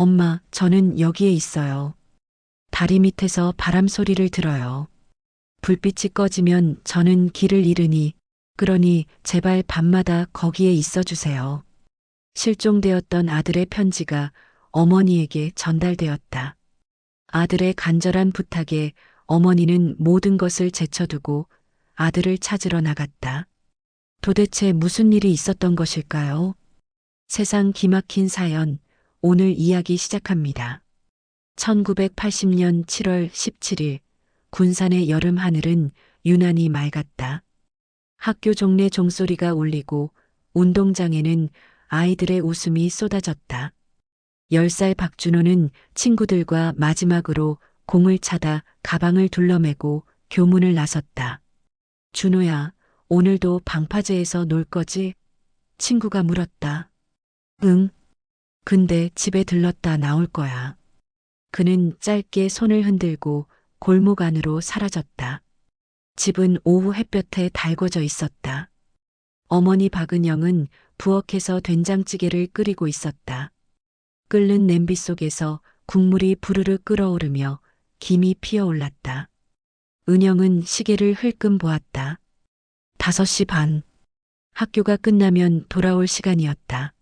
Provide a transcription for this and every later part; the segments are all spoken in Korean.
엄마, 저는 여기에 있어요. 다리 밑에서 바람 소리를 들어요. 불빛이 꺼지면 저는 길을 잃으니, 그러니 제발 밤마다 거기에 있어 주세요. 실종되었던 아들의 편지가 어머니에게 전달되었다. 아들의 간절한 부탁에 어머니는 모든 것을 제쳐두고 아들을 찾으러 나갔다. 도대체 무슨 일이 있었던 것일까요? 세상 기막힌 사연, 오늘 이야기 시작합니다. 1980년 7월 17일, 군산의 여름 하늘은 유난히 맑았다. 학교 종례 종소리가 울리고 운동장에는 아이들의 웃음이 쏟아졌다. 10살 박준호는 친구들과 마지막으로 공을 차다 가방을 둘러매고 교문을 나섰다. 준호야, 오늘도 방파제에서 놀 거지? 친구가 물었다. 응. 근데 집에 들렀다 나올 거야. 그는 짧게 손을 흔들고 골목 안으로 사라졌다. 집은 오후 햇볕에 달궈져 있었다. 어머니 박은영은 부엌에서 된장찌개를 끓이고 있었다. 끓는 냄비 속에서 국물이 부르르 끓어오르며 김이 피어올랐다. 은영은 시계를 흘끔 보았다. 5시 반. 학교가 끝나면 돌아올 시간이었다.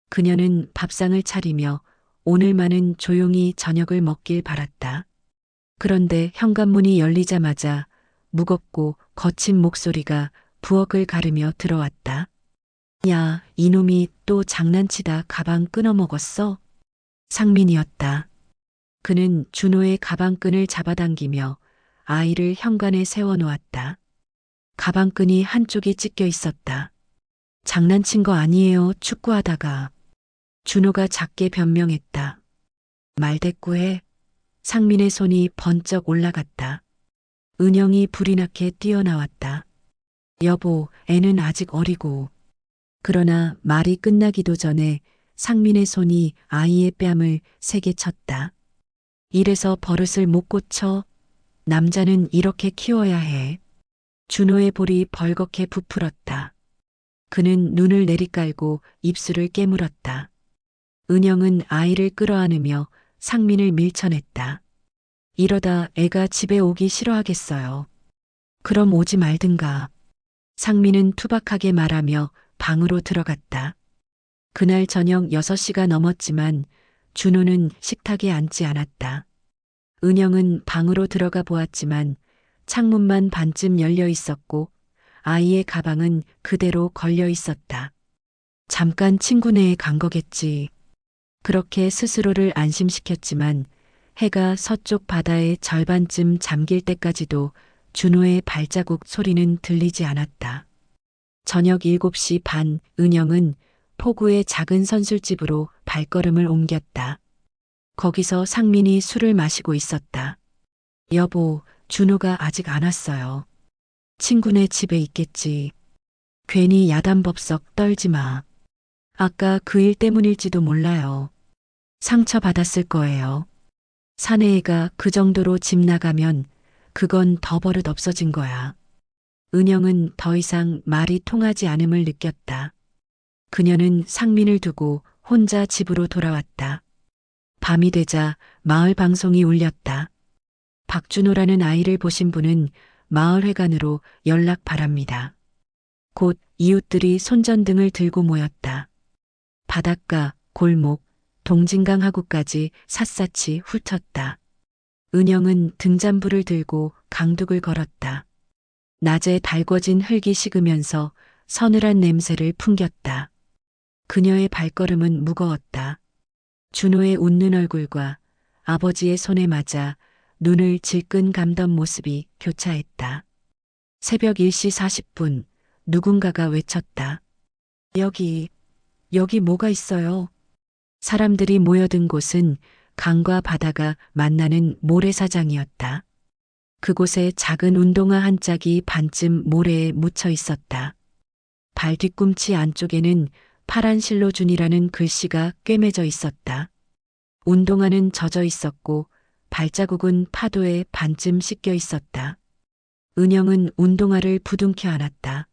그녀는 밥상을 차리며 오늘만은 조용히 저녁을 먹길 바랐다. 그런데 현관문이 열리자마자 무겁고 거친 목소리가 부엌을 가르며 들어왔다. 야, 이놈이 또 장난치다 가방 끊어먹었어? 상민이었다. 그는 준호의 가방끈을 잡아당기며 아이를 현관에 세워놓았다. 가방끈이 한쪽이 찢겨 있었다. 장난친 거 아니에요, 축구하다가. 준호가 작게 변명했다. 말대꾸해. 상민의 손이 번쩍 올라갔다. 은영이 불이 나게 뛰어나왔다. 여보, 애는 아직 어리고. 그러나 말이 끝나기도 전에 상민의 손이 아이의 뺨을 세게 쳤다. 이래서 버릇을 못 고쳐? 남자는 이렇게 키워야 해. 준호의 볼이 벌겋게 부풀었다. 그는 눈을 내리깔고 입술을 깨물었다. 은영은 아이를 끌어안으며 상민을 밀쳐냈다. 이러다 애가 집에 오기 싫어하겠어요. 그럼 오지 말든가. 상민은 투박하게 말하며 방으로 들어갔다. 그날 저녁 6시가 넘었지만 준호는 식탁에 앉지 않았다. 은영은 방으로 들어가 보았지만 창문만 반쯤 열려 있었고 아이의 가방은 그대로 걸려 있었다. 잠깐 친구네에 간 거겠지. 그렇게 스스로를 안심시켰지만 해가 서쪽 바다의 절반쯤 잠길 때까지도 준호의 발자국 소리는 들리지 않았다. 저녁 7시 반, 은영은 포구의 작은 선술집으로 발걸음을 옮겼다. 거기서 상민이 술을 마시고 있었다. 여보, 준호가 아직 안 왔어요. 친구네 집에 있겠지. 괜히 야단법석 떨지 마. 아까 그 일 때문일지도 몰라요. 상처받았을 거예요. 사내애가 그 정도로 집 나가면 그건 더 버릇 없어진 거야. 은영은 더 이상 말이 통하지 않음을 느꼈다. 그녀는 상민을 두고 혼자 집으로 돌아왔다. 밤이 되자 마을 방송이 울렸다. 박준호라는 아이를 보신 분은 마을회관으로 연락 바랍니다. 곧 이웃들이 손전등을 들고 모였다. 바닷가, 골목, 동진강 하구까지 샅샅이 훑었다. 은영은 등잔불을 들고 강둑을 걸었다. 낮에 달궈진 흙이 식으면서 서늘한 냄새를 풍겼다. 그녀의 발걸음은 무거웠다. 준호의 웃는 얼굴과 아버지의 손에 맞아 눈을 질끈 감던 모습이 교차했다. 새벽 1시 40분 누군가가 외쳤다. 여기 뭐가 있어요? 사람들이 모여든 곳은 강과 바다가 만나는 모래사장이었다. 그곳에 작은 운동화 한 짝이 반쯤 모래에 묻혀 있었다. 발 뒤꿈치 안쪽에는 파란 실로준이라는 글씨가 꿰매져 있었다. 운동화는 젖어 있었고 발자국은 파도에 반쯤 씻겨 있었다. 은영은 운동화를 부둥켜 안았다.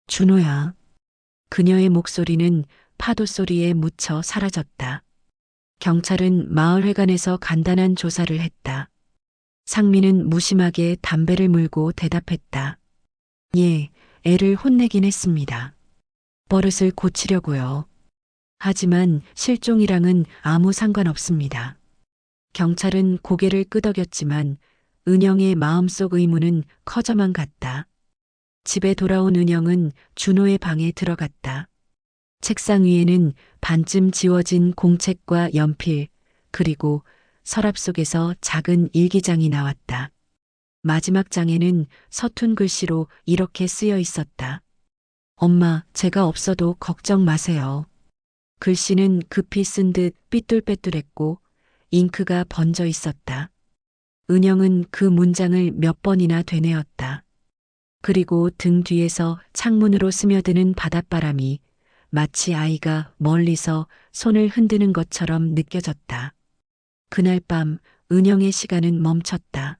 준호야. 그녀의 목소리는 파도 소리에 묻혀 사라졌다. 경찰은 마을회관에서 간단한 조사를 했다. 상민은 무심하게 담배를 물고 대답했다. 예, 애를 혼내긴 했습니다. 버릇을 고치려고요. 하지만 실종이랑은 아무 상관없습니다. 경찰은 고개를 끄덕였지만 은영의 마음속 의문은 커져만 갔다. 집에 돌아온 은영은 준호의 방에 들어갔다. 책상 위에는 반쯤 지워진 공책과 연필, 그리고 서랍 속에서 작은 일기장이 나왔다. 마지막 장에는 서툰 글씨로 이렇게 쓰여 있었다. 엄마, 제가 없어도 걱정 마세요. 글씨는 급히 쓴 듯 삐뚤빼뚤했고 잉크가 번져 있었다. 은영은 그 문장을 몇 번이나 되뇌었다. 그리고 등 뒤에서 창문으로 스며드는 바닷바람이 마치 아이가 멀리서 손을 흔드는 것처럼 느껴졌다. 그날 밤 은영의 시간은 멈췄다.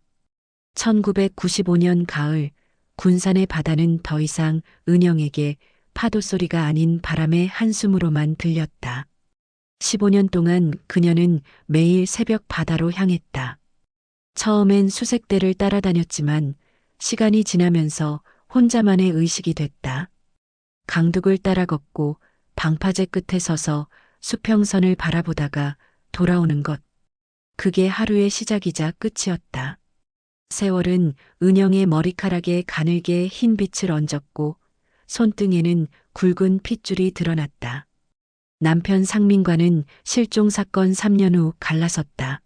1995년 가을 군산의 바다는 더 이상 은영에게 파도 소리가 아닌 바람의 한숨으로만 들렸다. 15년 동안 그녀는 매일 새벽 바다로 향했다. 처음엔 수색대를 따라다녔지만 시간이 지나면서 혼자만의 의식이 됐다. 강둑을 따라 걷고 방파제 끝에 서서 수평선을 바라보다가 돌아오는 것. 그게 하루의 시작이자 끝이었다. 세월은 은영의 머리카락에 가늘게 흰 빛을 얹었고 손등에는 굵은 핏줄이 드러났다. 남편 상민과는 실종 사건 3년 후 갈라섰다.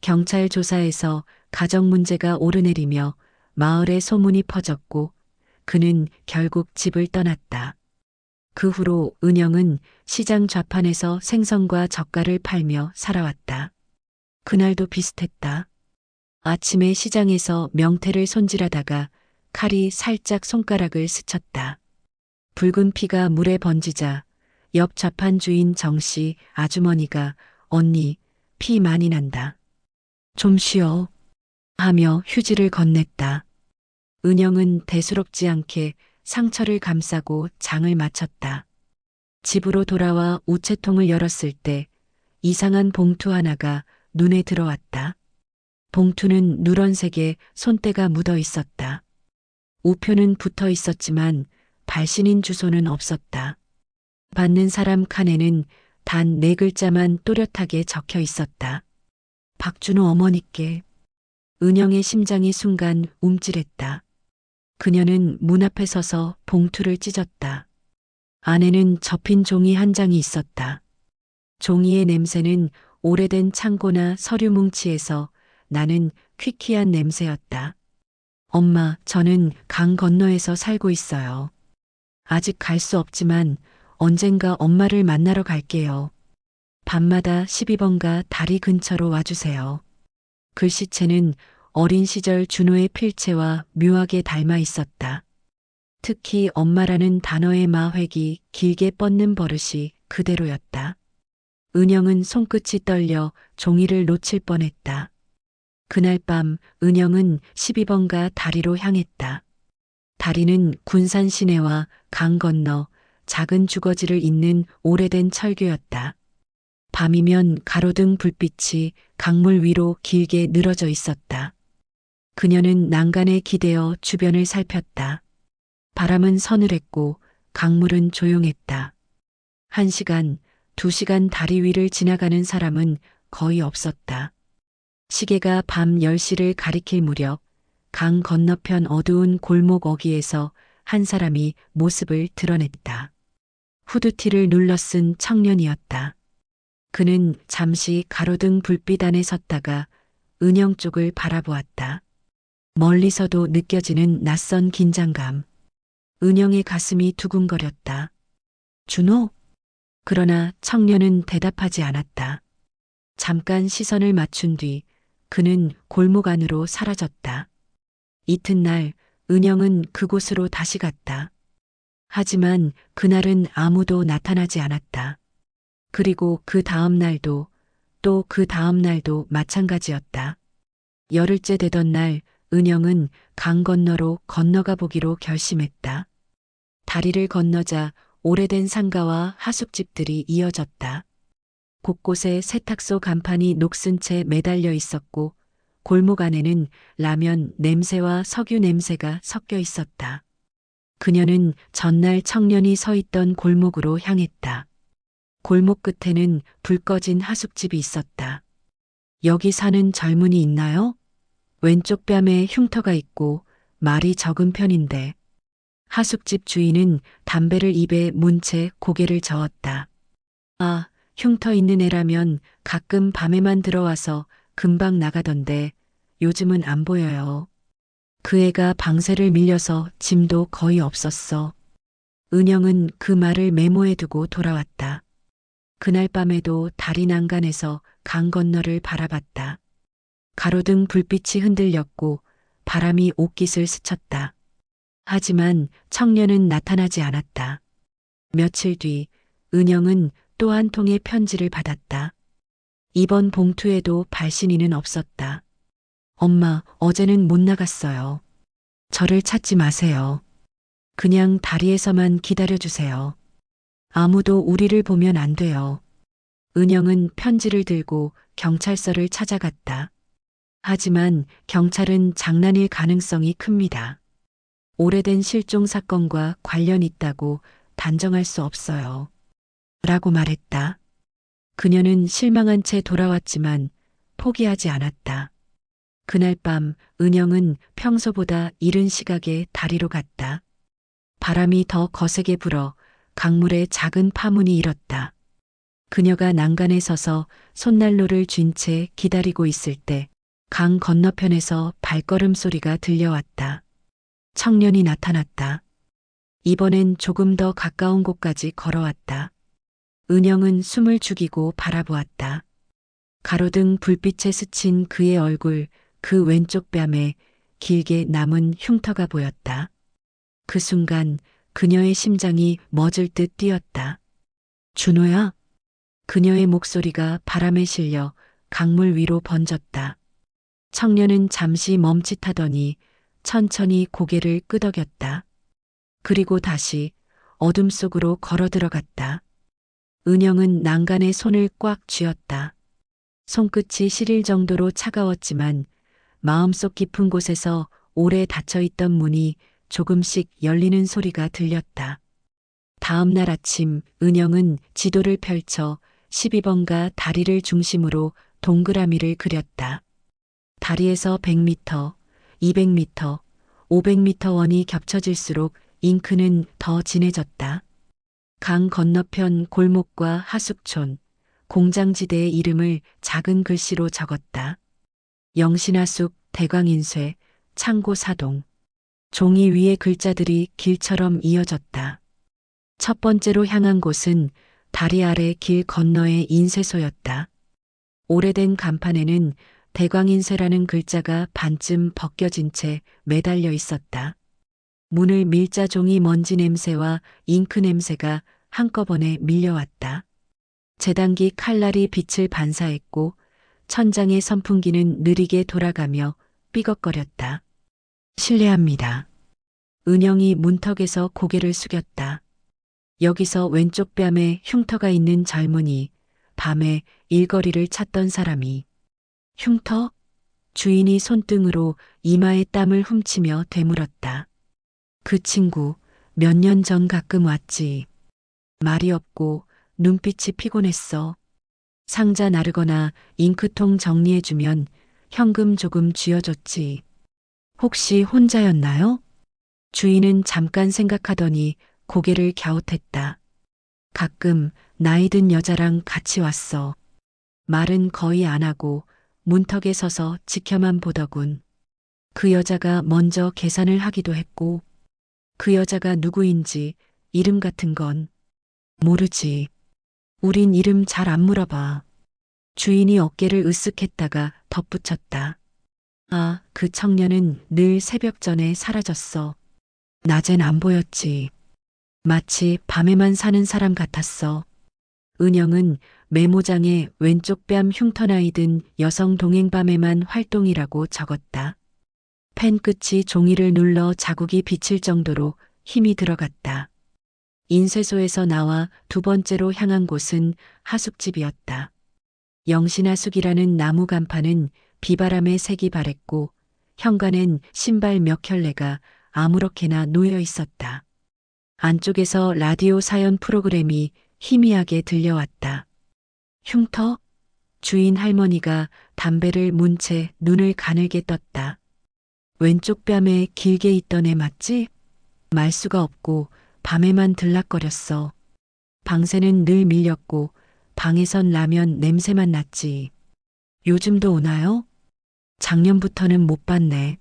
경찰 조사에서 가정 문제가 오르내리며 마을에 소문이 퍼졌고 그는 결국 집을 떠났다. 그 후로 은영은 시장 좌판에서 생선과 젓갈을 팔며 살아왔다. 그날도 비슷했다. 아침에 시장에서 명태를 손질하다가 칼이 살짝 손가락을 스쳤다. 붉은 피가 물에 번지자 옆 좌판 주인 정씨 아주머니가 언니, 피 많이 난다. 좀 쉬어. 하며 휴지를 건넸다. 은영은 대수롭지 않게 상처를 감싸고 장을 마쳤다. 집으로 돌아와 우체통을 열었을 때 이상한 봉투 하나가 눈에 들어왔다. 봉투는 누런색에 손때가 묻어 있었다. 우표는 붙어 있었지만 발신인 주소는 없었다. 받는 사람 칸에는 단 4글자만 또렷하게 적혀 있었다. 박준호 어머니께. 은영의 심장이 순간 움찔했다. 그녀는 문 앞에 서서 봉투를 찢었다. 안에는 접힌 종이 한 장이 있었다. 종이의 냄새는 오래된 창고나 서류 뭉치에서 나는 퀴퀴한 냄새였다. 엄마, 저는 강 건너에서 살고 있어요. 아직 갈 수 없지만 언젠가 엄마를 만나러 갈게요. 밤마다 12번가 다리 근처로 와주세요. 글씨체는 어린 시절 준호의 필체와 묘하게 닮아 있었다. 특히 엄마라는 단어의 마획이 길게 뻗는 버릇이 그대로였다. 은영은 손끝이 떨려 종이를 놓칠 뻔했다. 그날 밤 은영은 12번가 다리로 향했다. 다리는 군산 시내와 강 건너 작은 주거지를 잇는 오래된 철교였다. 밤이면 가로등 불빛이 강물 위로 길게 늘어져 있었다. 그녀는 난간에 기대어 주변을 살폈다. 바람은 서늘했고 강물은 조용했다. 1시간, 2시간 다리 위를 지나가는 사람은 거의 없었다. 시계가 밤 10시를 가리킬 무렵 강 건너편 어두운 골목 어귀에서 한 사람이 모습을 드러냈다. 후드티를 눌러 쓴 청년이었다. 그는 잠시 가로등 불빛 안에 섰다가 은영 쪽을 바라보았다. 멀리서도 느껴지는 낯선 긴장감. 은영의 가슴이 두근거렸다. 준호? 그러나 청년은 대답하지 않았다. 잠깐 시선을 맞춘 뒤 그는 골목 안으로 사라졌다. 이튿날 은영은 그곳으로 다시 갔다. 하지만 그날은 아무도 나타나지 않았다. 그리고 그 다음 날도 또 그 다음 날도 마찬가지였다. 열흘째 되던 날 은영은 강 건너로 건너가 보기로 결심했다. 다리를 건너자 오래된 상가와 하숙집들이 이어졌다. 곳곳에 세탁소 간판이 녹슨 채 매달려 있었고 골목 안에는 라면 냄새와 석유 냄새가 섞여 있었다. 그녀는 전날 청년이 서 있던 골목으로 향했다. 골목 끝에는 불 꺼진 하숙집이 있었다. 여기 사는 젊은이 있나요? 왼쪽 뺨에 흉터가 있고 말이 적은 편인데. 하숙집 주인은 담배를 입에 문 채 고개를 저었다. 아, 흉터 있는 애라면 가끔 밤에만 들어와서 금방 나가던데 요즘은 안 보여요. 그 애가 방세를 밀려서 짐도 거의 없었어. 은영은 그 말을 메모해 두고 돌아왔다. 그날 밤에도 다리 난간에서 강 건너를 바라봤다. 가로등 불빛이 흔들렸고 바람이 옷깃을 스쳤다. 하지만 청년은 나타나지 않았다. 며칠 뒤 은영은 또 한 통의 편지를 받았다. 이번 봉투에도 발신인은 없었다. 엄마, 어제는 못 나갔어요. 저를 찾지 마세요. 그냥 다리에서만 기다려주세요. 아무도 우리를 보면 안 돼요. 은영은 편지를 들고 경찰서를 찾아갔다. 하지만 경찰은 장난일 가능성이 큽니다. 오래된 실종 사건과 관련 있다고 단정할 수 없어요. 라고 말했다. 그녀는 실망한 채 돌아왔지만 포기하지 않았다. 그날 밤 은영은 평소보다 이른 시각에 다리로 갔다. 바람이 더 거세게 불어 강물에 작은 파문이 일었다. 그녀가 난간에 서서 손난로를 쥔 채 기다리고 있을 때 강 건너편에서 발걸음 소리가 들려왔다. 청년이 나타났다. 이번엔 조금 더 가까운 곳까지 걸어왔다. 은영은 숨을 죽이고 바라보았다. 가로등 불빛에 스친 그의 얼굴, 그 왼쪽 뺨에 길게 남은 흉터가 보였다. 그 순간 그녀의 심장이 멎을 듯 뛰었다. 준호야? 그녀의 목소리가 바람에 실려 강물 위로 번졌다. 청년은 잠시 멈칫하더니 천천히 고개를 끄덕였다. 그리고 다시 어둠 속으로 걸어 들어갔다. 은영은 난간에 손을 꽉 쥐었다. 손끝이 시릴 정도로 차가웠지만 마음속 깊은 곳에서 오래 닫혀있던 문이 조금씩 열리는 소리가 들렸다. 다음 날 아침 은영은 지도를 펼쳐 12번가 다리를 중심으로 동그라미를 그렸다. 다리에서 100m, 200m, 500m 원이 겹쳐질수록 잉크는 더 진해졌다. 강 건너편 골목과 하숙촌, 공장지대의 이름을 작은 글씨로 적었다. 영신하숙, 대광인쇄, 창고사동. 종이 위에 글자들이 길처럼 이어졌다. 첫 번째로 향한 곳은 다리 아래 길 건너의 인쇄소였다. 오래된 간판에는 대광인쇄라는 글자가 반쯤 벗겨진 채 매달려 있었다. 문을 밀자 종이 먼지 냄새와 잉크 냄새가 한꺼번에 밀려왔다. 재단기 칼날이 빛을 반사했고 천장의 선풍기는 느리게 돌아가며 삐걱거렸다. 실례합니다. 은영이 문턱에서 고개를 숙였다. 여기서 왼쪽 뺨에 흉터가 있는 젊은이, 밤에 일거리를 찾던 사람이. 흉터? 주인이 손등으로 이마에 땀을 훔치며 되물었다. 그 친구 몇 년 전 가끔 왔지. 말이 없고 눈빛이 피곤했어. 상자 나르거나 잉크통 정리해주면 현금 조금 쥐어줬지. 혹시 혼자였나요? 주인은 잠깐 생각하더니 고개를 갸웃했다. 가끔 나이 든 여자랑 같이 왔어. 말은 거의 안 하고 문턱에 서서 지켜만 보더군. 그 여자가 먼저 계산을 하기도 했고 그 여자가 누구인지 이름 같은 건 모르지. 우린 이름 잘 안 물어봐. 주인이 어깨를 으쓱했다가 덧붙였다. 아, 그 청년은 늘 새벽 전에 사라졌어. 낮엔 안 보였지. 마치 밤에만 사는 사람 같았어. 은영은 메모장에 왼쪽 뺨 흉터나이 든 여성 동행밤에만 활동이라고 적었다. 펜 끝이 종이를 눌러 자국이 비칠 정도로 힘이 들어갔다. 인쇄소에서 나와 두 번째로 향한 곳은 하숙집이었다. 영신하숙이라는 나무 간판은 비바람에 색이 바랬고 현관엔 신발 몇 켤레가 아무렇게나 놓여 있었다. 안쪽에서 라디오 사연 프로그램이 희미하게 들려왔다. 흉터? 주인 할머니가 담배를 문 채 눈을 가늘게 떴다. 왼쪽 뺨에 길게 있던 애 맞지? 말 수가 없고 밤에만 들락거렸어. 방새는 늘 밀렸고 방에선 라면 냄새만 났지. 요즘도 오나요? 작년부터는 못 봤네.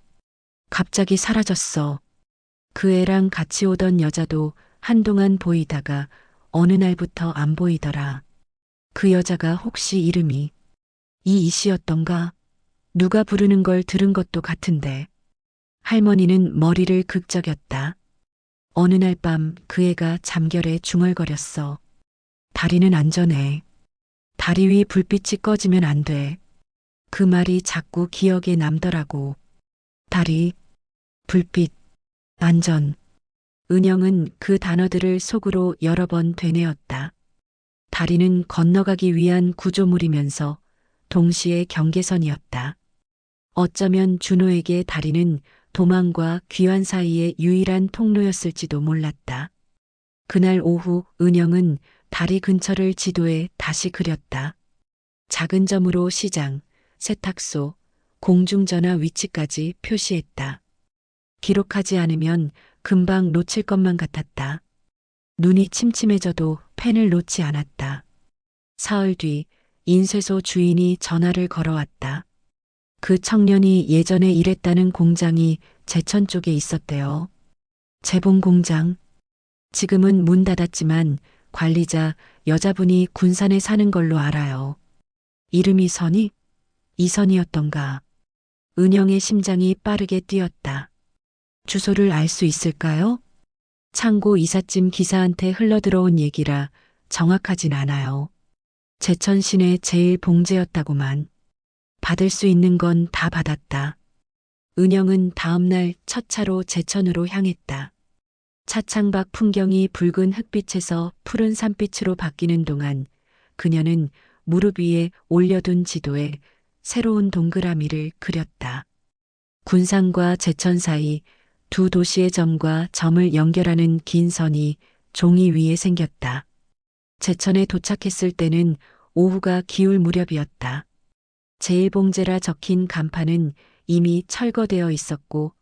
갑자기 사라졌어. 그 애랑 같이 오던 여자도 한동안 보이다가 어느 날부터 안 보이더라. 그 여자가 혹시 이름이 이씨였던가? 누가 부르는 걸 들은 것도 같은데. 할머니는 머리를 극적였다. 어느 날 밤 그 애가 잠결에 중얼거렸어. 다리는 안전해. 다리 위 불빛이 꺼지면 안 돼. 그 말이 자꾸 기억에 남더라고. 다리, 불빛, 안전. 은영은 그 단어들을 속으로 여러 번 되뇌었다. 다리는 건너가기 위한 구조물이면서 동시에 경계선이었다. 어쩌면 준호에게 다리는 도망과 귀환 사이의 유일한 통로였을지도 몰랐다. 그날 오후 은영은 다리 근처를 지도에 다시 그렸다. 작은 점으로 시장, 세탁소, 공중전화 위치까지 표시했다. 기록하지 않으면 금방 놓칠 것만 같았다. 눈이 침침해져도 펜을 놓지 않았다. 사흘 뒤 인쇄소 주인이 전화를 걸어왔다. 그 청년이 예전에 일했다는 공장이 제천 쪽에 있었대요. 재봉 공장. 지금은 문 닫았지만 관리자 여자분이 군산에 사는 걸로 알아요. 이름이 선이? 이선이었던가. 은영의 심장이 빠르게 뛰었다. 주소를 알 수 있을까요? 창고 이삿짐 기사한테 흘러들어온 얘기라 정확하진 않아요. 제천 시내 제일 봉제였다고만. 받을 수 있는 건 다 받았다. 은영은 다음날 첫 차로 제천으로 향했다. 차창밖 풍경이 붉은 흙빛에서 푸른 산빛으로 바뀌는 동안 그녀는 무릎 위에 올려둔 지도에 새로운 동그라미를 그렸다. 군산과 제천 사이 두 도시의 점과 점을 연결하는 긴 선이 종이 위에 생겼다. 제천에 도착했을 때는 오후가 기울 무렵이었다. 제1봉제라 적힌 간판은 이미 철거되어 있었고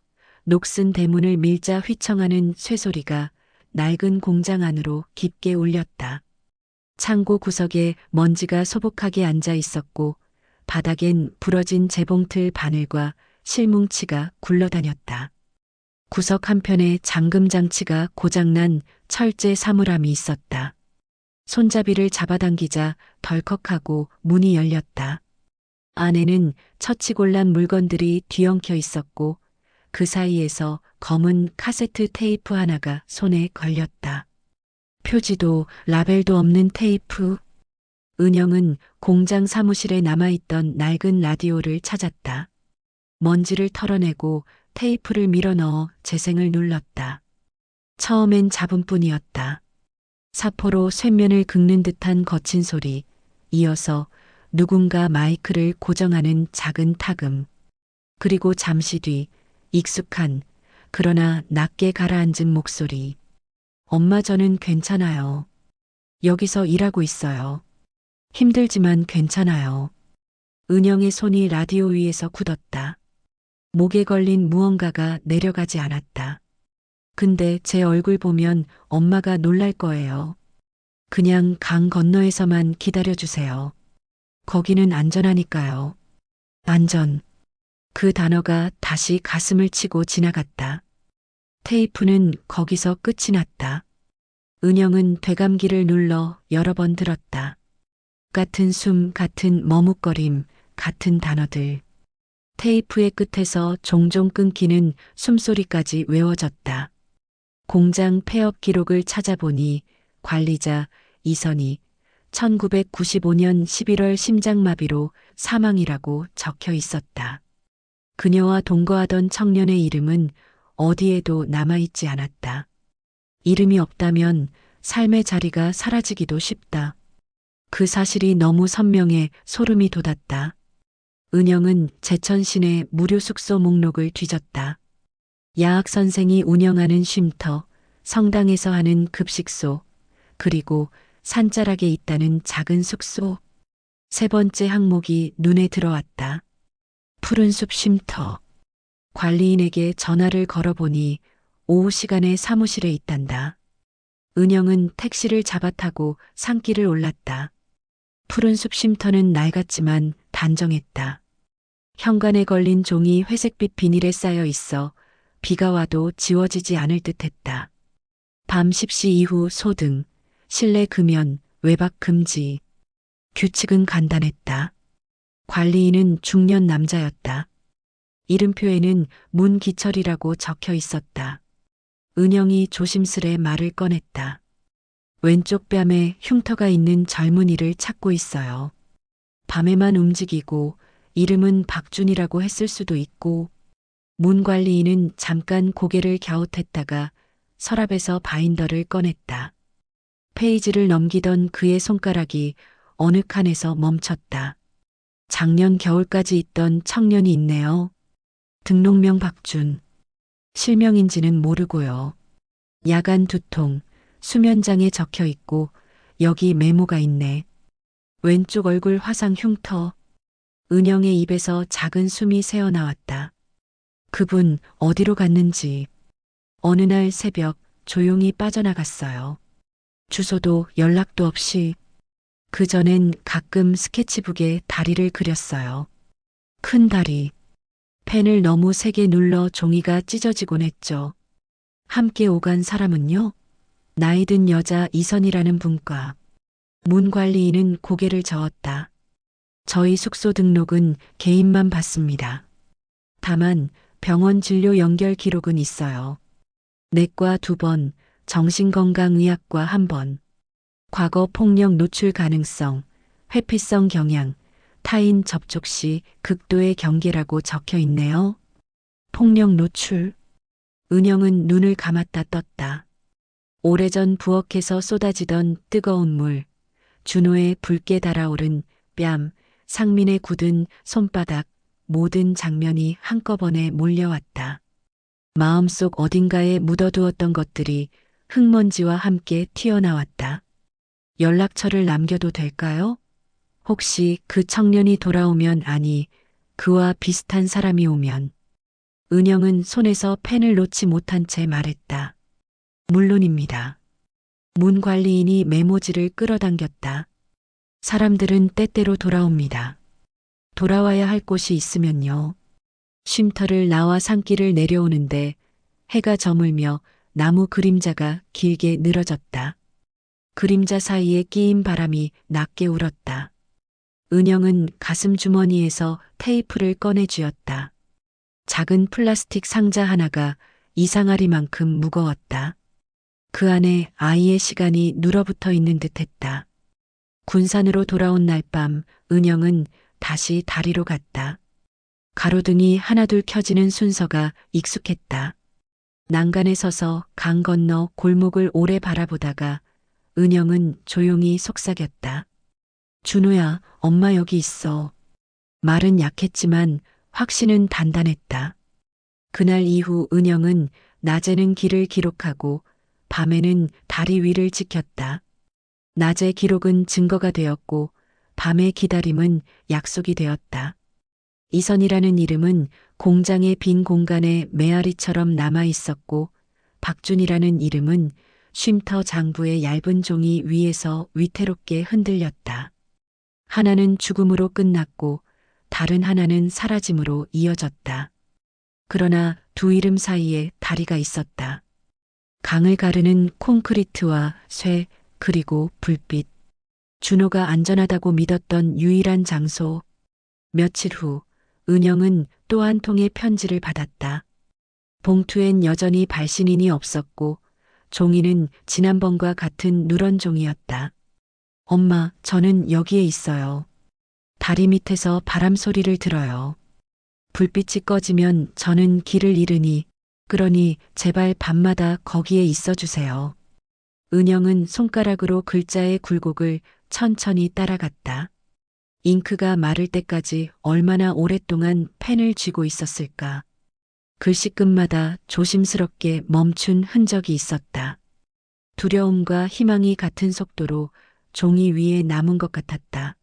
녹슨 대문을 밀자 휘청하는 쇠소리가 낡은 공장 안으로 깊게 울렸다. 창고 구석에 먼지가 소복하게 앉아 있었고 바닥엔 부러진 재봉틀 바늘과 실뭉치가 굴러다녔다. 구석 한편에 잠금장치가 고장난 철제 사물함이 있었다. 손잡이를 잡아당기자 덜컥하고 문이 열렸다. 안에는 처치곤란 물건들이 뒤엉켜 있었고 그 사이에서 검은 카세트 테이프 하나가 손에 걸렸다. 표지도 라벨도 없는 테이프. 은영은 공장 사무실에 남아있던 낡은 라디오를 찾았다. 먼지를 털어내고 테이프를 밀어넣어 재생을 눌렀다. 처음엔 잡음뿐이었다. 사포로 쇳면을 긁는 듯한 거친 소리, 이어서 누군가 마이크를 고정하는 작은 타금. 그리고 잠시 뒤 익숙한 그러나 낮게 가라앉은 목소리. 엄마 저는 괜찮아요. 여기서 일하고 있어요. 힘들지만 괜찮아요. 은영의 손이 라디오 위에서 굳었다. 목에 걸린 무언가가 내려가지 않았다. 근데 제 얼굴 보면 엄마가 놀랄 거예요. 그냥 강 건너에서만 기다려주세요. 거기는 안전하니까요. 안전. 그 단어가 다시 가슴을 치고 지나갔다. 테이프는 거기서 끝이 났다. 은영은 되감기를 눌러 여러 번 들었다. 같은 숨, 같은 머뭇거림, 같은 단어들. 테이프의 끝에서 종종 끊기는 숨소리까지 외워졌다. 공장 폐업 기록을 찾아보니 관리자 이선이 1995년 11월 심장마비로 사망이라고 적혀 있었다. 그녀와 동거하던 청년의 이름은 어디에도 남아있지 않았다. 이름이 없다면 삶의 자리가 사라지기도 쉽다. 그 사실이 너무 선명해 소름이 돋았다. 은영은 제천 시내 무료 숙소 목록을 뒤졌다. 야학 선생이 운영하는 쉼터, 성당에서 하는 급식소, 그리고 산자락에 있다는 작은 숙소. 세 번째 항목이 눈에 들어왔다. 푸른숲 쉼터. 관리인에게 전화를 걸어보니 오후 시간에 사무실에 있단다. 은영은 택시를 잡아타고 산길을 올랐다. 푸른숲 쉼터는 낡았지만 단정했다. 현관에 걸린 종이 회색빛 비닐에 쌓여 있어 비가 와도 지워지지 않을 듯했다. 밤 10시 이후 소등, 실내 금연, 외박 금지. 규칙은 간단했다. 관리인은 중년 남자였다. 이름표에는 문기철이라고 적혀 있었다. 은영이 조심스레 말을 꺼냈다. 왼쪽 뺨에 흉터가 있는 젊은이를 찾고 있어요. 밤에만 움직이고 이름은 박준이라고 했을 수도 있고. 문 관리인은 잠깐 고개를 갸웃했다가 서랍에서 바인더를 꺼냈다. 페이지를 넘기던 그의 손가락이 어느 칸에서 멈췄다. 작년 겨울까지 있던 청년이 있네요. 등록명 박준. 실명인지는 모르고요. 야간 두통, 수면장에 적혀 있고 여기 메모가 있네. 왼쪽 얼굴 화상 흉터. 은영의 입에서 작은 숨이 새어나왔다. 그분 어디로 갔는지. 어느 날 새벽 조용히 빠져나갔어요. 주소도 연락도 없이. 그전엔 가끔 스케치북에 다리를 그렸어요. 큰 다리. 펜을 너무 세게 눌러 종이가 찢어지곤 했죠. 함께 오간 사람은요? 나이 든 여자 이선이라는 분과. 문 관리인은 고개를 저었다. 저희 숙소 등록은 개인만 받습니다. 다만 병원 진료 연결 기록은 있어요. 내과 2번, 정신건강의학과 1번. 과거 폭력 노출 가능성, 회피성 경향, 타인 접촉 시 극도의 경계라고 적혀 있네요. 폭력 노출. 은영은 눈을 감았다 떴다. 오래전 부엌에서 쏟아지던 뜨거운 물, 준호의 붉게 달아오른 뺨, 상민의 굳은 손바닥, 모든 장면이 한꺼번에 몰려왔다. 마음속 어딘가에 묻어두었던 것들이 흙먼지와 함께 튀어나왔다. 연락처를 남겨도 될까요? 혹시 그 청년이 돌아오면, 아니, 그와 비슷한 사람이 오면. 은영은 손에서 펜을 놓지 못한 채 말했다. 물론입니다. 문 관리인이 메모지를 끌어당겼다. 사람들은 때때로 돌아옵니다. 돌아와야 할 곳이 있으면요. 쉼터를 나와 산길을 내려오는데 해가 저물며 나무 그림자가 길게 늘어졌다. 그림자 사이에 끼인 바람이 낮게 울었다. 은영은 가슴 주머니에서 테이프를 꺼내 쥐었다. 작은 플라스틱 상자 하나가 이상하리만큼 무거웠다. 그 안에 아이의 시간이 눌어붙어 있는 듯했다. 군산으로 돌아온 날 밤 은영은 다시 다리로 갔다. 가로등이 하나둘 켜지는 순서가 익숙했다. 난간에 서서 강 건너 골목을 오래 바라보다가 은영은 조용히 속삭였다. 준호야, 엄마 여기 있어. 말은 약했지만 확신은 단단했다. 그날 이후 은영은 낮에는 길을 기록하고 밤에는 다리 위를 지켰다. 낮의 기록은 증거가 되었고 밤의 기다림은 약속이 되었다. 이선이라는 이름은 공장의 빈 공간에 메아리처럼 남아 있었고 박준이라는 이름은 쉼터 장부의 얇은 종이 위에서 위태롭게 흔들렸다. 하나는 죽음으로 끝났고 다른 하나는 사라짐으로 이어졌다. 그러나 두 이름 사이에 다리가 있었다. 강을 가르는 콘크리트와 쇠, 그리고 불빛. 준호가 안전하다고 믿었던 유일한 장소. 며칠 후 은영은 또 한 통의 편지를 받았다. 봉투엔 여전히 발신인이 없었고 종이는 지난번과 같은 누런 종이었다. 엄마, 저는 여기에 있어요. 다리 밑에서 바람 소리를 들어요. 불빛이 꺼지면 저는 길을 잃으니, 그러니 제발 밤마다 거기에 있어 주세요. 은영은 손가락으로 글자의 굴곡을 천천히 따라갔다. 잉크가 마를 때까지 얼마나 오랫동안 펜을 쥐고 있었을까. 글씨끝마다 조심스럽게 멈춘 흔적이 있었다. 두려움과 희망이 같은 속도로 종이 위에 남은 것 같았다.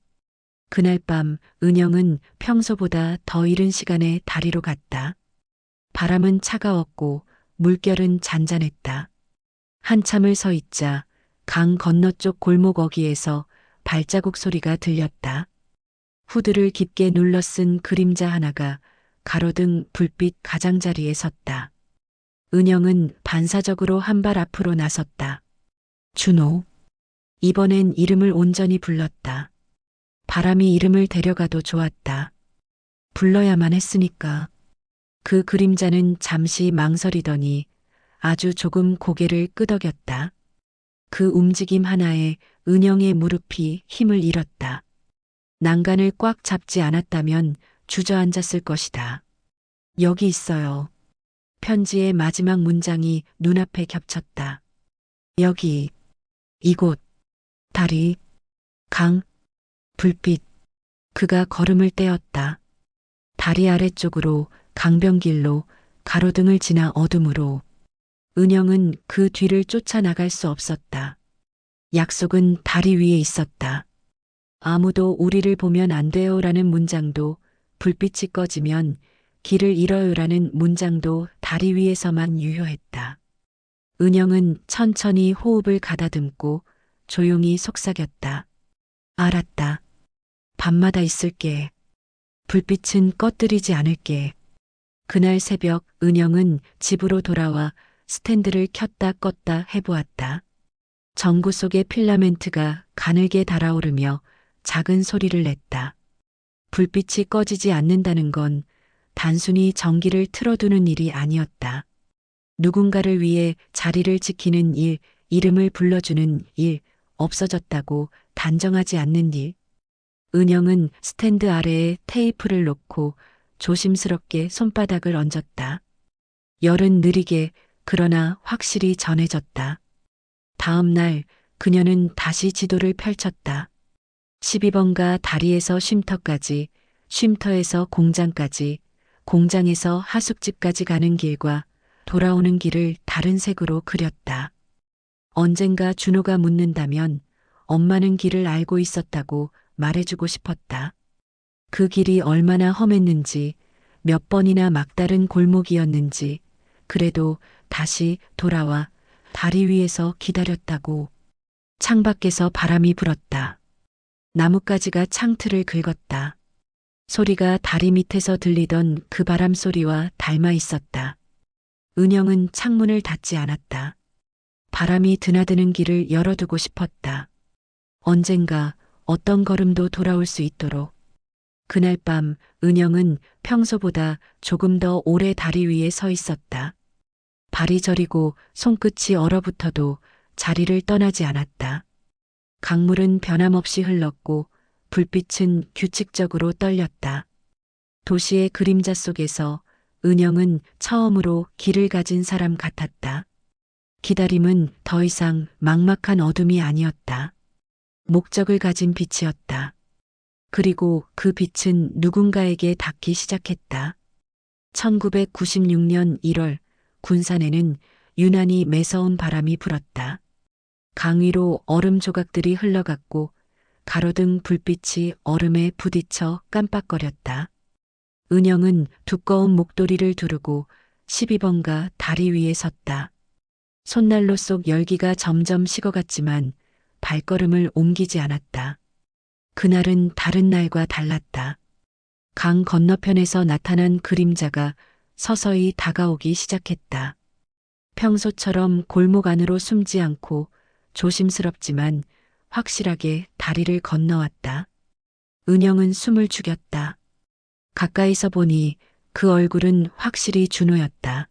그날 밤 은영은 평소보다 더 이른 시간에 다리로 갔다. 바람은 차가웠고 물결은 잔잔했다. 한참을 서 있자 강 건너쪽 골목 어귀에서 발자국 소리가 들렸다. 후드를 깊게 눌러 쓴 그림자 하나가 가로등 불빛 가장자리에 섰다. 은영은 반사적으로 한 발 앞으로 나섰다. 준호. 이번엔 이름을 온전히 불렀다. 바람이 이름을 데려가도 좋았다. 불러야만 했으니까. 그 그림자는 잠시 망설이더니 아주 조금 고개를 끄덕였다. 그 움직임 하나에 은영의 무릎이 힘을 잃었다. 난간을 꽉 잡지 않았다면 주저앉았을 것이다. 여기 있어요. 편지의 마지막 문장이 눈앞에 겹쳤다. 여기, 이곳, 다리, 강, 불빛. 그가 걸음을 떼었다. 다리 아래쪽으로 강변길로 가로등을 지나 어둠으로. 은영은 그 뒤를 쫓아나갈 수 없었다. 약속은 다리 위에 있었다. 아무도 우리를 보면 안 돼요라는 문장도, 불빛이 꺼지면 길을 잃어요라는 문장도 다리 위에서만 유효했다. 은영은 천천히 호흡을 가다듬고 조용히 속삭였다. 알았다. 밤마다 있을게. 불빛은 꺼뜨리지 않을게. 그날 새벽 은영은 집으로 돌아와 스탠드를 켰다 껐다 해보았다. 전구 속의 필라멘트가 가늘게 달아오르며 작은 소리를 냈다. 불빛이 꺼지지 않는다는 건 단순히 전기를 틀어두는 일이 아니었다. 누군가를 위해 자리를 지키는 일, 이름을 불러주는 일, 없어졌다고 단정하지 않는 일. 은영은 스탠드 아래에 테이프를 놓고 조심스럽게 손바닥을 얹었다. 열은 느리게 그러나 확실히 전해졌다. 다음 날 그녀는 다시 지도를 펼쳤다. 12번가 다리에서 쉼터까지, 쉼터에서 공장까지, 공장에서 하숙집까지 가는 길과 돌아오는 길을 다른 색으로 그렸다. 언젠가 준호가 묻는다면 엄마는 길을 알고 있었다고 말해주고 싶었다. 그 길이 얼마나 험했는지, 몇 번이나 막다른 골목이었는지, 그래도 다시 돌아와 다리 위에서 기다렸다고. 창밖에서 바람이 불었다. 나뭇가지가 창틀을 긁었다. 소리가 다리 밑에서 들리던 그 바람 소리와 닮아 있었다. 은영은 창문을 닫지 않았다. 바람이 드나드는 길을 열어두고 싶었다. 언젠가 어떤 걸음도 돌아올 수 있도록. 그날 밤 은영은 평소보다 조금 더 오래 다리 위에 서 있었다. 발이 저리고 손끝이 얼어붙어도 자리를 떠나지 않았다. 강물은 변함없이 흘렀고 불빛은 규칙적으로 떨렸다. 도시의 그림자 속에서 은영은 처음으로 길을 가진 사람 같았다. 기다림은 더 이상 막막한 어둠이 아니었다. 목적을 가진 빛이었다. 그리고 그 빛은 누군가에게 닿기 시작했다. 1996년 1월 군산에는 유난히 매서운 바람이 불었다. 강 위로 얼음 조각들이 흘러갔고 가로등 불빛이 얼음에 부딪혀 깜빡거렸다. 은영은 두꺼운 목도리를 두르고 12번가 다리 위에 섰다. 손난로 속 열기가 점점 식어갔지만 발걸음을 옮기지 않았다. 그날은 다른 날과 달랐다. 강 건너편에서 나타난 그림자가 서서히 다가오기 시작했다. 평소처럼 골목 안으로 숨지 않고 조심스럽지만 확실하게 다리를 건너왔다. 은영은 숨을 죽였다. 가까이서 보니 그 얼굴은 확실히 준호였다.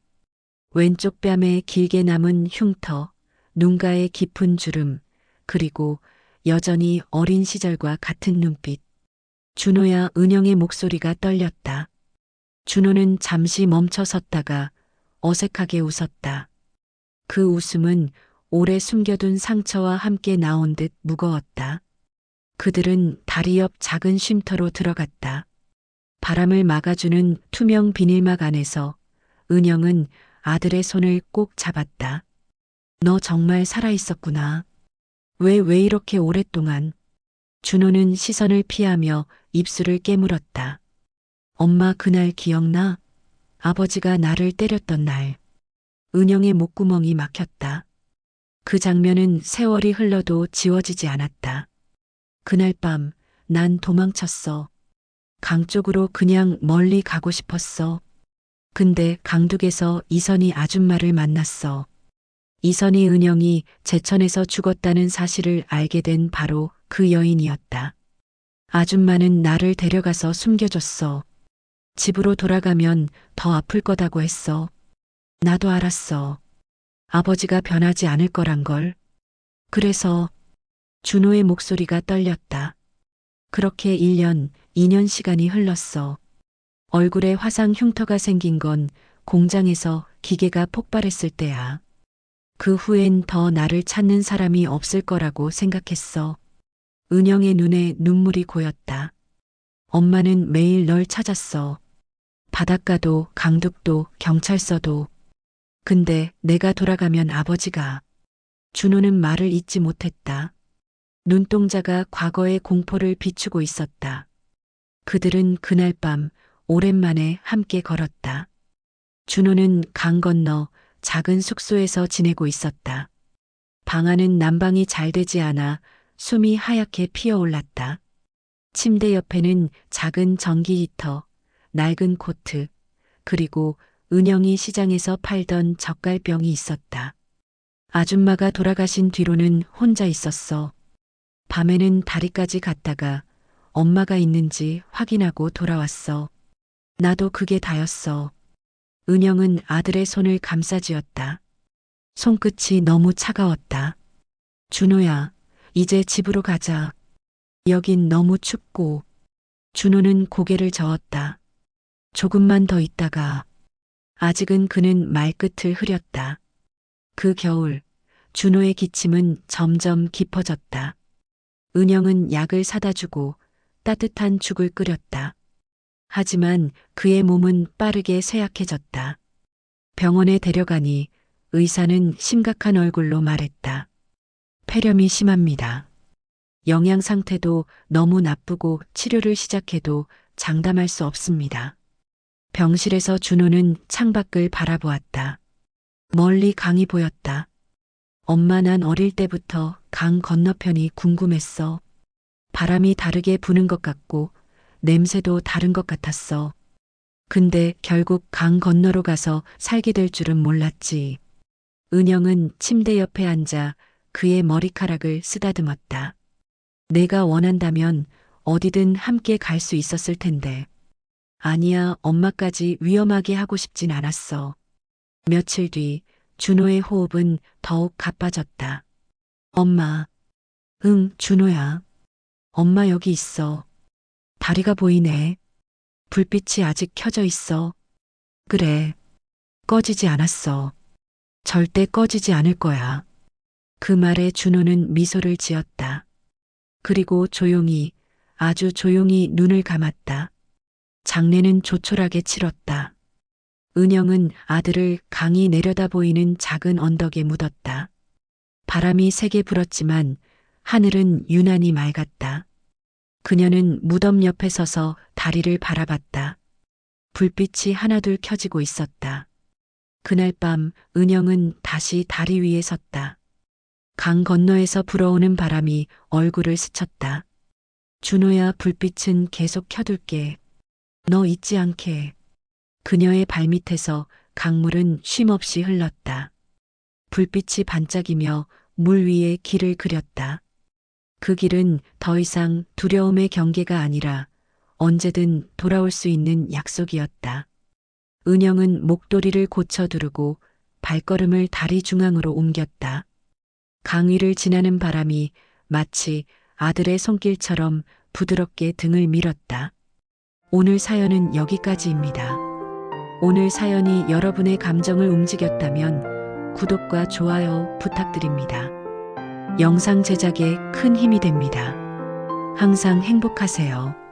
왼쪽 뺨에 길게 남은 흉터, 눈가에 깊은 주름, 그리고 여전히 어린 시절과 같은 눈빛. 준호야. 은영의 목소리가 떨렸다. 준호는 잠시 멈춰 섰다가 어색하게 웃었다. 그 웃음은 오래 숨겨둔 상처와 함께 나온 듯 무거웠다. 그들은 다리 옆 작은 쉼터로 들어갔다. 바람을 막아주는 투명 비닐막 안에서 은영은 아들의 손을 꼭 잡았다. 너 정말 살아있었구나. 왜 이렇게 오랫동안? 준호는 시선을 피하며 입술을 깨물었다. 엄마 그날 기억나? 아버지가 나를 때렸던 날. 은영의 목구멍이 막혔다. 그 장면은 세월이 흘러도 지워지지 않았다. 그날 밤 난 도망쳤어. 강 쪽으로 그냥 멀리 가고 싶었어. 근데 강둑에서 이선희 아줌마를 만났어. 이선희 은영이 제천에서 죽었다는 사실을 알게 된 바로 그 여인이었다. 아줌마는 나를 데려가서 숨겨줬어. 집으로 돌아가면 더 아플 거다고 했어. 나도 알았어. 아버지가 변하지 않을 거란 걸. 그래서 준호의 목소리가 떨렸다. 그렇게 1년, 2년 시간이 흘렀어. 얼굴에 화상 흉터가 생긴 건 공장에서 기계가 폭발했을 때야. 그 후엔 더 나를 찾는 사람이 없을 거라고 생각했어. 은영의 눈에 눈물이 고였다. 엄마는 매일 널 찾았어. 바닷가도 강둑도 경찰서도. 근데 내가 돌아가면 아버지가. 준호는 말을 잇지 못했다. 눈동자가 과거의 공포를 비추고 있었다. 그들은 그날 밤 오랜만에 함께 걸었다. 준호는 강 건너 작은 숙소에서 지내고 있었다. 방 안은 난방이 잘 되지 않아 숨이 하얗게 피어올랐다. 침대 옆에는 작은 전기 히터, 낡은 코트, 그리고 은영이 시장에서 팔던 젓갈병이 있었다. 아줌마가 돌아가신 뒤로는 혼자 있었어. 밤에는 다리까지 갔다가 엄마가 있는지 확인하고 돌아왔어. 나도 그게 다였어. 은영은 아들의 손을 감싸쥐었다. 손끝이 너무 차가웠다. 준호야, 이제 집으로 가자. 여긴 너무 춥고. 준호는 고개를 저었다. 조금만 더 있다가. 아직은 그는 말끝을 흐렸다. 그 겨울, 준호의 기침은 점점 깊어졌다. 은영은 약을 사다 주고 따뜻한 죽을 끓였다. 하지만 그의 몸은 빠르게 쇠약해졌다. 병원에 데려가니 의사는 심각한 얼굴로 말했다. 폐렴이 심합니다. 영양 상태도 너무 나쁘고 치료를 시작해도 장담할 수 없습니다. 병실에서 준호는 창밖을 바라보았다. 멀리 강이 보였다. 엄마 난 어릴 때부터 강 건너편이 궁금했어. 바람이 다르게 부는 것 같고 냄새도 다른 것 같았어. 근데 결국 강 건너로 가서 살게 될 줄은 몰랐지. 은영은 침대 옆에 앉아 그의 머리카락을 쓰다듬었다. 내가 원한다면 어디든 함께 갈 수 있었을 텐데. 아니야, 엄마까지 위험하게 하고 싶진 않았어. 며칠 뒤 준호의 호흡은 더욱 가빠졌다. 엄마. 응, 준호야. 엄마 여기 있어. 다리가 보이네. 불빛이 아직 켜져 있어. 그래. 꺼지지 않았어. 절대 꺼지지 않을 거야. 그 말에 준호는 미소를 지었다. 그리고 조용히, 아주 조용히 눈을 감았다. 장례는 조촐하게 치렀다. 은영은 아들을 강이 내려다 보이는 작은 언덕에 묻었다. 바람이 세게 불었지만 하늘은 유난히 맑았다. 그녀는 무덤 옆에 서서 다리를 바라봤다. 불빛이 하나둘 켜지고 있었다. 그날 밤 은영은 다시 다리 위에 섰다. 강 건너에서 불어오는 바람이 얼굴을 스쳤다. 준호야, 불빛은 계속 켜둘게. 너 잊지 않게. 그녀의 발밑에서 강물은 쉼없이 흘렀다. 불빛이 반짝이며 물 위에 길을 그렸다. 그 길은 더 이상 두려움의 경계가 아니라 언제든 돌아올 수 있는 약속이었다. 은영은 목도리를 고쳐 두르고 발걸음을 다리 중앙으로 옮겼다. 강 위를 지나는 바람이 마치 아들의 손길처럼 부드럽게 등을 밀었다. 오늘 사연은 여기까지입니다. 오늘 사연이 여러분의 감정을 움직였다면 구독과 좋아요 부탁드립니다. 영상 제작에 큰 힘이 됩니다. 항상 행복하세요.